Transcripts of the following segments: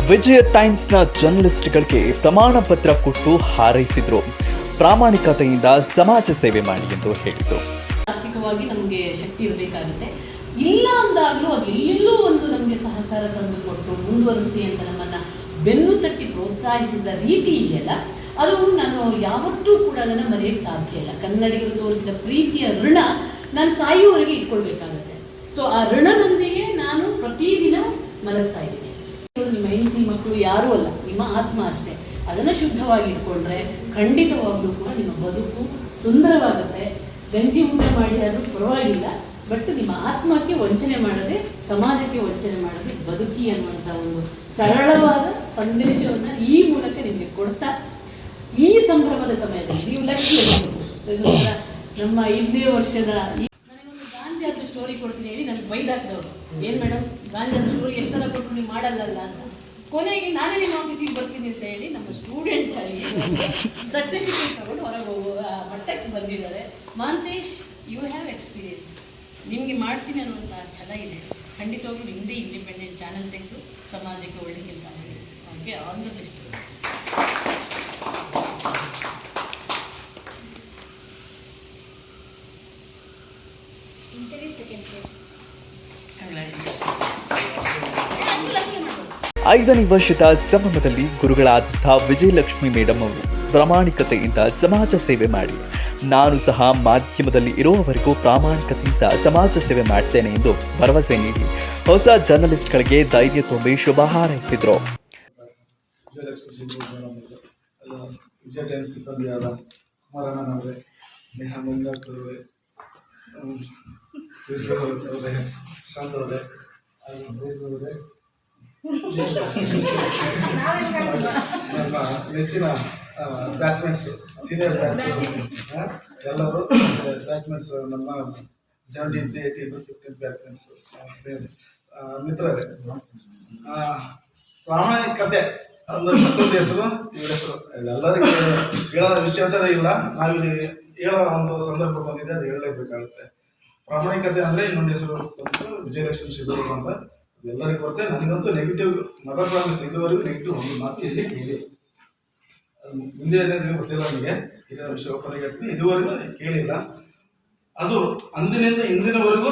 ವಿಜಯ ಟೈಮ್ಸ್ನ ಜರ್ನಲಿಸ್ಟ್ಗಳಿಗೆ ಪ್ರಮಾಣ ಪತ್ರ ಕೊಟ್ಟು ಹಾರೈಸಿದ್ರು. ಪ್ರಾಮಾಣಿಕತೆಯಿಂದ ಸಮಾಜ ಸೇವೆ ಮಾಡಿ ಎಂದು ಹೇಳಿದರು. ಆರ್ಥಿಕವಾಗಿ ನಮಗೆ ಶಕ್ತಿ ಇರಬೇಕಾಗುತ್ತೆ. ಇಲ್ಲ ಅಂದಾಗಲೂ ಅದು ಎಲ್ಲೆಲ್ಲೂ ಒಂದು ನಮಗೆ ಸಹಕಾರ ತಂದು ಕೊಟ್ಟು ಮುಂದುವರಿಸಿ ಅಂತ ನಮ್ಮನ್ನು ಬೆನ್ನು ತಟ್ಟಿ ಪ್ರೋತ್ಸಾಹಿಸಿದ ರೀತಿ ಇದೆಯಲ್ಲ, ಅದು ನಾನು ಯಾವತ್ತೂ ಕೂಡ ಅದನ್ನು ಮರೆಯೋಕ್ಕೆ ಸಾಧ್ಯ ಇಲ್ಲ. ಕನ್ನಡಿಗರು ತೋರಿಸಿದ ಪ್ರೀತಿಯ ಋಣ ನಾನು ಸಾಯುವವರೆಗೆ ಇಟ್ಕೊಳ್ಬೇಕಾಗತ್ತೆ. ಸೊ ಆ ಋಣದೊಂದಿಗೆ ನಾನು ಪ್ರತಿದಿನ ಮಲಗ್ತಾ ಇದ್ದೀನಿ. ನಿಮ್ಮ ಹೆಂಡತಿ ಮಕ್ಕಳು ಯಾರೂ ಅಲ್ಲ, ನಿಮ್ಮ ಆತ್ಮ ಅಷ್ಟೇ. ಅದನ್ನು ಶುದ್ಧವಾಗಿ ಇಟ್ಕೊಂಡ್ರೆ ಖಂಡಿತವಾಗ್ಲೂ ಕೂಡ ನಿಮ್ಮ ಬದುಕು ಸುಂದರವಾಗುತ್ತೆ. ಗಂಜಿ ಊಟ ಮಾಡಿದಾದ್ರೂ ಪರವಾಗಿಲ್ಲ, ಬಟ್ ನಿಮ್ಮ ಆತ್ಮಕ್ಕೆ ವಂಚನೆ ಮಾಡದೆ, ಸಮಾಜಕ್ಕೆ ವಂಚನೆ ಮಾಡದೆ ಬದುಕಿ ಅನ್ನುವಂಥ ಒಂದು ಸರಳವಾದ ಸಂದೇಶವನ್ನು ಈ ಮೂಲಕ ನಿಮಗೆ ಕೊಡ್ತಾ, ಈ ಸಂಭ್ರಮದ ಸಮಯದಲ್ಲಿ ನೀವು ಲಕ್ಕಿ ನಮ್ಮ 5ನೇ ವರ್ಷದ ನನಗೊಂದು ಗಾಂಜಾದ ಸ್ಟೋರಿ ಕೊಡ್ತೀನಿ ಹೇಳಿ ನನಗೆ ಬೈದಾಕಿದವರು. ಏನು ಮೇಡಮ್ ಗಾಂಜಾದ ಸ್ಟೋರಿ ಎಷ್ಟು ಥರ ಕೊಟ್ಟರು ನೀವು ಮಾಡಲ್ಲ ಅಂತ. ಕೊನೆಗೆ ನಾನೇ ನಿಮ್ಮ ಆಫೀಸಿಗೆ ಬರ್ತೀನಿ ಅಂತ ಹೇಳಿ ನಮ್ಮ ಸ್ಟೂಡೆಂಟ್ ಅಲ್ಲಿ ಸರ್ಟಿಫಿಕೇಟ್ ತಗೊಂಡು ಹೊರಗೆ ಹೋಗುವ ಮಟ್ಟಕ್ಕೆ ಬಂದಿದ್ದಾರೆ. ಮಾಂತೇಶ್, ಯು ಹ್ಯಾವ್ ಎಕ್ಸ್ಪೀರಿಯನ್ಸ್, ನಿಮಗೆ ಮಾಡ್ತೀನಿ ಅನ್ನುವಂಥ ಛಲ ಇದೆ. ಖಂಡಿತವಾಗ್ಲೂ ನಿಮ್ಮದೇ ಇಂಡಿಪೆಂಡೆಂಟ್ ಚಾನಲ್ ತೆಗೆದು ಸಮಾಜಕ್ಕೆ ಒಳ್ಳೆ ಕೆಲಸ ಮಾಡಿ. ಅವ್ರಿಗೆ ಆಲ್ ದ ಬೆಸ್ಟ್. ಐದನೇ ವರ್ಷದ ಸಂಭ್ರಮದಲ್ಲಿ ಗುರುಗಳಾದಂಥ ವಿಜಯಲಕ್ಷ್ಮಿ ಮೇಡಮ್ ಅವರು ಪ್ರಾಮಾಣಿಕತೆಯಿಂದ ಸಮಾಜ ಸೇವೆ ಮಾಡಿ, ನಾನು ಸಹ ಮಾಧ್ಯಮದಲ್ಲಿ ಇರುವವರೆಗೂ ಪ್ರಾಮಾಣಿಕತೆಯಿಂದ ಸಮಾಜ ಸೇವೆ ಮಾಡ್ತೇನೆ ಎಂದು ಭರವಸೆ ನೀಡಿ ಹೊಸ ಜರ್ನಲಿಸ್ಟ್ಗಳಿಗೆ ಧೈರ್ಯ ತುಂಬಿ ಶುಭ ಹಾರೈಸಿದರು. ನನ್ನ ನೆಚ್ಚಿನ ಬ್ಯಾಟ್ಸ್ಮನ್ಸ್, ಸೀನಿಯರ್ ಎಲ್ಲರೂ ಬ್ಯಾಟ್ಸ್ಮನ್ಸ್, ನಮ್ಮ 17th, 18th, 15th ಬ್ಯಾಟ್ಸ್ಮನ್ಸ್ ಮಿತ್ರರೇ. ಪ್ರಾಮಾಣಿಕತೆ ಅಂದ್ರೆ ಮತ್ತೊಂದು ಹೆಸರು, ಇವ್ರ ಹೆಸರು ಎಲ್ಲರಿಗೂ ಹೇಳೋ ವಿಷಯ ಅಂತ ಇಲ್ಲ. ನಾವಿಲ್ಲಿ ಹೇಳೋ ಒಂದು ಸಂದರ್ಭ ಬಂದಿದೆ, ಅದು ಹೇಳಲೇಬೇಕಾಗುತ್ತೆ. ಪ್ರಾಮಾಣಿಕತೆ ಅಂದರೆ ಇನ್ನೊಂದು ಹೆಸರು ವಿಜಯಲಕ್ಷ್ಮಿ ಸಿದ್ದೂರು ಅಂತ ಎಲ್ಲರಿಗೂ ಬರುತ್ತೆ. ನನಗಂತೂ ನೆಗೆಟಿವ್ ಮದರ್ ಪ್ರಾಮಿಸ್ ಇದುವರೆಗೂ ನೆಗೆಟಿವ್ ಒಂದು ಮಾತು ಇಲ್ಲಿ ಕೇಳಿ, ಮುಂದೆ ಏನಾದ್ರೂ ಗೊತ್ತಿಲ್ಲ ನನಗೆ. ಈಗ ವಿಷಯ ಓಪನ್ ಹೇಳ್ತೀನಿ, ಇದುವರೆಗೂ ಕೇಳಿಲ್ಲ. ಅದು ಅಂದಿನಿಂದ ಇಂದಿನವರೆಗೂ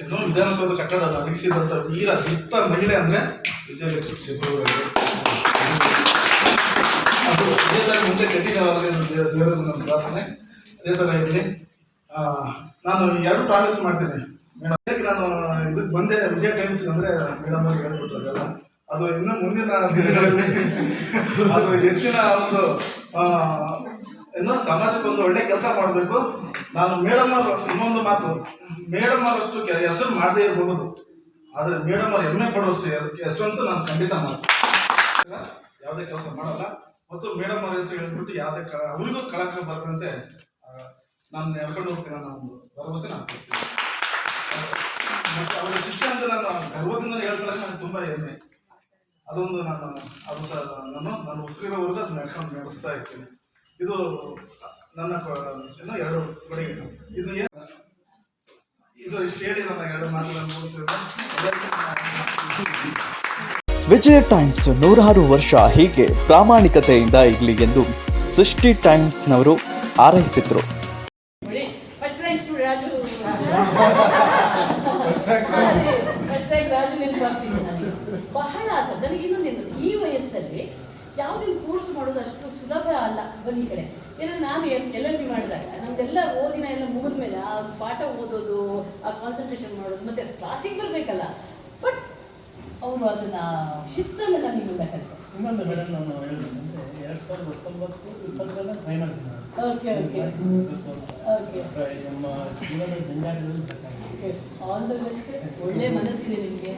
ಏನೋ ವಿಧಾನಸೌಧ ಕಟ್ಟಡ ನಗಿಸಿದಂಥ ವೀರ ದಿಟ್ಟ ಮಹಿಳೆ ಅಂದರೆ ವಿಜಯಲಕ್ಷ್ಮಿ ಸಿದ್ದೂರು. ಅದು ಅದೇ ಥರ ಮುಂದೆ ಖಂಡಿತವಾಗಲಿ ದೇವರಿಗೆ ನನ್ನ ಪ್ರಾರ್ಥನೆ ಅದೇ ಥರ ಇರಲಿ. ನಾನು 2 ಪ್ರಾಮಿಸ್ ಮಾಡ್ತೀನಿ ಮೇಡಮ್. ನಾನು ಇದಕ್ಕೆ ಬಂದೆ ವಿಜಯ ಟೈಮ್ಸ್ ಅಂದರೆ ಮೇಡಮ್ ಅವ್ರಿಗೆ ಹೇಳ್ಬಿಟ್ರಲ್ಲ, ಅದು ಇನ್ನು ಮುಂದಿನ ದಿನಗಳಲ್ಲಿ ಅದು ಹೆಚ್ಚಿನ ಒಂದು ಏನೋ ಸಮಾಜಕ್ಕೆ ಒಂದು ಒಳ್ಳೆ ಕೆಲಸ ಮಾಡಬೇಕು. ನಾನು ಮೇಡಮ್ ಅವರು ಇನ್ನೊಂದು ಮಾತು, ಮೇಡಮ್ ಅವರಷ್ಟು ಹೆಸರು ಮಾಡದೇ ಇರಬಹುದು, ಆದರೆ ಮೇಡಮ್ ಅವ್ರು ಹೆಮ್ಮೆ ಪಡುವಷ್ಟು ಹೆಸರಂತೂ ನಾನು ಖಂಡಿತ ಮಾಡ್ತೀನಿ. ಯಾವುದೇ ಕೆಲಸ ಮಾಡಲ್ಲ, ಮತ್ತು ಮೇಡಮ್ ಅವ್ರ ಹೆಸರು ಹೇಳ್ಬಿಟ್ಟು ಯಾವುದೇ ಅವರಿಗೂ ಕಳಕ ಬರ್ತಂತೆ ನಾನು ನಡ್ಕೊಂಡು ಹೋಗ್ತೀನಿ ಅನ್ನೋ ಒಂದು ಭರವಸೆ ನಾನು ಕೊಡ್ತೀನಿ. ಮತ್ತು ಅವರ ಶಿಷ್ಯ ಅಂತ ನಾನು ಗರ್ವದಿಂದ ಹೇಳ್ಕೊಳ್ಳೋಕೆ ನನಗೆ ತುಂಬ ಹೆಮ್ಮೆ. ಅದೊಂದು ಅದು ಸಹ ನಾನು ಉಸಿರಿರೋವರೆಗೂ ಅದು ನಡ್ಕೊಂಡು ನಡೆಸ್ತಾ ಇರ್ತೀನಿ. ಇದು ನನ್ನ ಏನೋ 2 ಕೊಡುಗೆ. ಇದು ಇಷ್ಟು ಹೇಳಿ ನನ್ನ 2 ಮಾತುಗಳನ್ನು ಮುಗಿಸ್ತಿದ್ದೆ. ವಿಜಯ ಟೈಮ್ಸ್ 106 ವರ್ಷ ಹೀಗೆ ಪ್ರಾಮಾಣಿಕತೆಯಿಂದ ಇರಲಿ ಎಂದು ಸೃಷ್ಟಿ ಟೈಮ್ಸ್ನವರು ಹಾರೈಸಿದ್ರು. ಬಹಳ ನನಗೆ ಇನ್ನೊಂದೇನು, ಈ ವಯಸ್ಸಲ್ಲಿ ಯಾವುದನ್ನು ಕೋರ್ಸ್ ಮಾಡೋದು ಅಷ್ಟು ಸುಲಭ ಅಲ್ಲ. ಬನ್ನಿ ಕಡೆ ಏನೋ ನಾನು LLB ಮಾಡಿದಾಗ ನಮ್ದೆಲ್ಲ ಓದಿನ ಎಲ್ಲ ಮುಗಿದ ಮೇಲೆ ಆ ಪಾಠ ಓದೋದು, ಆ ಕಾನ್ಸಂಟ್ರೇಷನ್ ಮಾಡೋದು, ಮತ್ತೆ ಕ್ಲಾಸಿಗೆ ಬರಬೇಕಲ್ಲ. ಬಟ್ ಅವರು ಅದನ್ನ ಶಿಸ್ತನ್ನು ನಾನು ನಿಮ್ಮಿಂದ ಕಲಿತೆ. ಇನ್ನೊಂದು ಮೇಡಮ್ ನಾನು ಹೇಳಿದ್ರೆ 2019-20 ಟ್ರೈ ಮಾಡ್ತೀನಿ. ಓಕೆ ಓಕೆ ಓಕೆ ನಮ್ಮ ಜೀವನದ ಜಂಜಾಟದಲ್ಲಿ ಆಲ್ ದ ಬೆಸ್ಟ್. ಒಳ್ಳೆ ಮನಸ್ಸಿದೆ ನಿಮಗೆ.